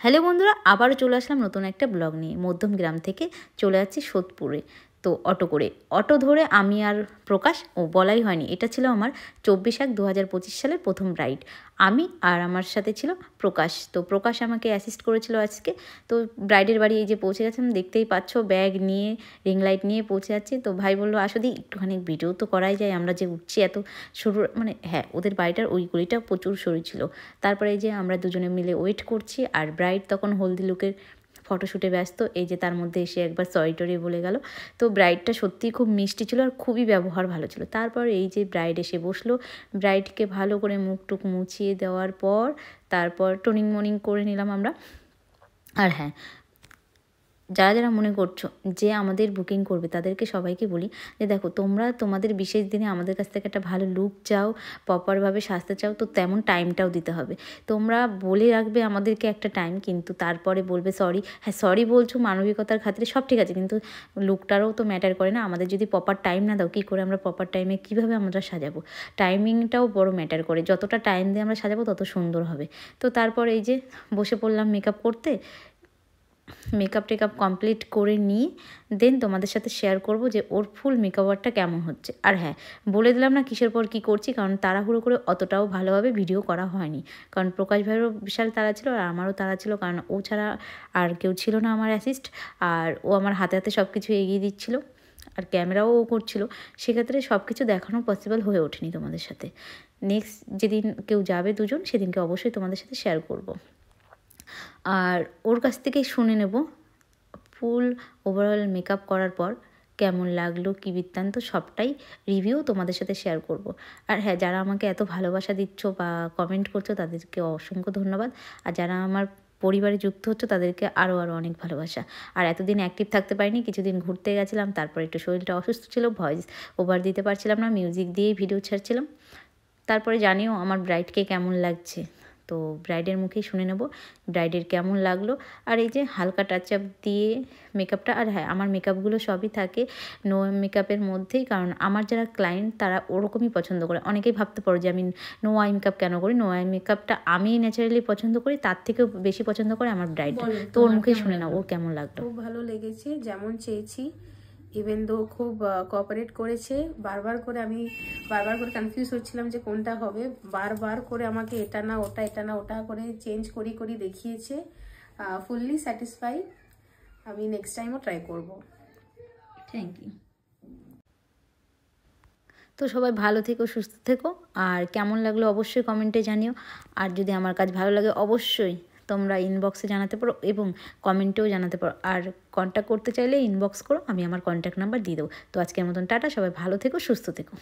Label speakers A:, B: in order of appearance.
A: Hello বন্ধুরা, আবারও চলে আসলাম নতুন একটা ব্লগ নিয়ে। মধ্যম গ্রাম থেকে চলে যাচ্ছি সোদপুরে। তো অটো ধরে আমি আর প্রকাশ, বলাই হয়নি, এটা ছিল আমার 24/1/2025 সালের প্রথম রাইড। আমি আর আমার সাথে ছিল প্রকাশ। তো প্রকাশ আমাকে অ্যাসিস্ট করেছিল আজকে। তো ব্রাইডের বাড়ি এই যে পৌঁছে গেছিলাম, দেখতেই পাচ্ছ ব্যাগ নিয়ে, রিং লাইট নিয়ে পৌঁছে যাচ্ছি। তো ভাই বললো আসো দি একটুখানি ভিডিও তো করাই যায়, আমরা যে উঠছি এত সরু, মানে হ্যাঁ ওদের বাড়িটার ওই গলিটা প্রচুর সরু ছিল। তারপরে এই যে আমরা দুজনে মিলে ওয়েট করছি, আর ব্রাইড তখন হলদি লুকের ফটোশ্যুটে ব্যস্ত। এই যে তার মধ্যে এসে একবার সরি টরি বলে গেল। তো ব্রাইডটা সত্যিই খুব মিষ্টি ছিল আর খুবই ব্যবহার ভালো ছিল। তারপর এই যে ব্রাইড এসে বসলো, ব্রাইডকে ভালো করে মুখ টুক মুছিয়ে দেওয়ার পর তারপর টোনিং মর্নিং করে নিলাম আমরা। আর হ্যাঁ, যারা যারা মনে করছো যে আমাদের বুকিং করবে তাদেরকে সবাইকে বলি যে দেখো, তোমরা তোমাদের বিশেষ দিনে আমাদের কাছ থেকে একটা ভালো লুক চাও, প্রপারভাবে সাজতে চাও, তো তেমন টাইমটাও দিতে হবে। তোমরা বলে রাখবে আমাদেরকে একটা টাইম, কিন্তু তারপরে বলবে সরি। হ্যাঁ সরি বলছো মানবিকতার খাতিরে, সব ঠিক আছে, কিন্তু লুকটারও তো ম্যাটার করে না। আমাদের যদি প্রপার টাইম না দাও, কী করে আমরা প্রপার টাইমে কীভাবে আমরা সাজাবো? টাইমিংটাও বড় ম্যাটার করে, যতটা টাইম দিয়ে আমরা সাজাবো তত সুন্দর হবে। তো তারপর এই যে বসে পড়লাম মেকআপ করতে। মেকআপ টেকআপ কমপ্লিট করে নিয়ে দেন তোমাদের সাথে শেয়ার করব যে ওর ফুল মেকআপটা কেমন হচ্ছে। আর হ্যাঁ, বলে দিলাম না কিসের পর কী করছি, কারণ তাড়াহুড়ো করে অতটাও ভালোভাবে ভিডিও করা হয়নি। কারণ প্রকাশ ভাইয়েরও বিশাল তাড়া ছিল আর আমারও তাড়া ছিল, কারণ ও ছাড়া আর কেউ ছিল না আমার অ্যাসিস্ট। আর ও আমার হাতে হাতে সব কিছু এগিয়ে দিচ্ছিলো, আর ক্যামেরাও ও করছিল। সেক্ষেত্রে সব কিছু দেখানো পসিবল হয়ে ওঠেনি তোমাদের সাথে। নেক্সট যেদিন কেউ যাবে দুজন, সেদিনকে অবশ্যই তোমাদের সাথে শেয়ার করব। আর ওর কাছ থেকেই শুনে নেব ফুল ওভারঅল মেকআপ করার পর কেমন লাগলো, কী বৃত্তান্ত, সবটাই রিভিউ তোমাদের সাথে শেয়ার করব। আর হ্যাঁ, যারা আমাকে এত ভালোবাসা দিচ্ছ বা কমেন্ট করছো তাদেরকে অসংখ্য ধন্যবাদ। আর যারা আমার পরিবারে যুক্ত হচ্ছে তাদেরকে আরও অনেক ভালোবাসা। আর এতদিন অ্যাক্টিভ থাকতে পারিনি, কিছুদিন ঘুরতে গেছিলাম, তারপর একটু শরীরটা অসুস্থ ছিল, ভয়েস ওভার দিতে পারছিলাম না, মিউজিক দিয়েই ভিডিও ছাড়ছিলাম। তারপরে জানিও আমার ব্রাইডকে কেমন লাগছে, তো ব্রাইডের মুখেই শুনে নেব ব্রাইডের কেমন লাগলো। আর এই যে হালকা টাচ আপ দিয়ে মেকআপটা, আর হ্যাঁ আমার মেকআপগুলো সবই থাকে নো মেকআপের মধ্যেই, কারণ আমার যারা ক্লায়েন্ট তারা ওরকমই পছন্দ করে। অনেকেই ভাবতে পারো যে আমি নো আই মেকআপ কেন করি। নো আই মেকআপটা আমি ন্যাচারালি পছন্দ করি, তার থেকেও বেশি পছন্দ করে আমার ব্রাইড। তো ওর মুখেই শুনে নাও ওর কেমন লাগলো।
B: খুব ভালো লেগেছে, যেমন চেয়েছি। ইভেন দো খুব কোঅপারেট করেছে। বারবার করে কনফিউজ হচ্ছিলাম যে কোনটা হবে, বারবার করে আমাকে এটা না ওটা, এটা না ওটা করে চেঞ্জ করি দেখিয়েছে। Fully satisfy. আমি নেক্সট টাইমও ট্রাই করব।
A: Thank you. তো সবাই ভালো থেকো, সুস্থ থেকো, আর কেমন লাগলো অবশ্যই কমেন্টে জানিও। আর যদি আমার কাজ ভালো লাগে অবশ্যই তোমরা ইনবক্সে জানাতে পারো এবং কমেন্টেও জানাতে পারো। আর কন্ট্যাক্ট করতে চাইলে ইনবক্স করো, আমি আমার কন্ট্যাক্ট নাম্বার দিয়ে দেবো। তো আজকের মতন টাটা, সবাই ভালো থেকো, সুস্থ থেকো।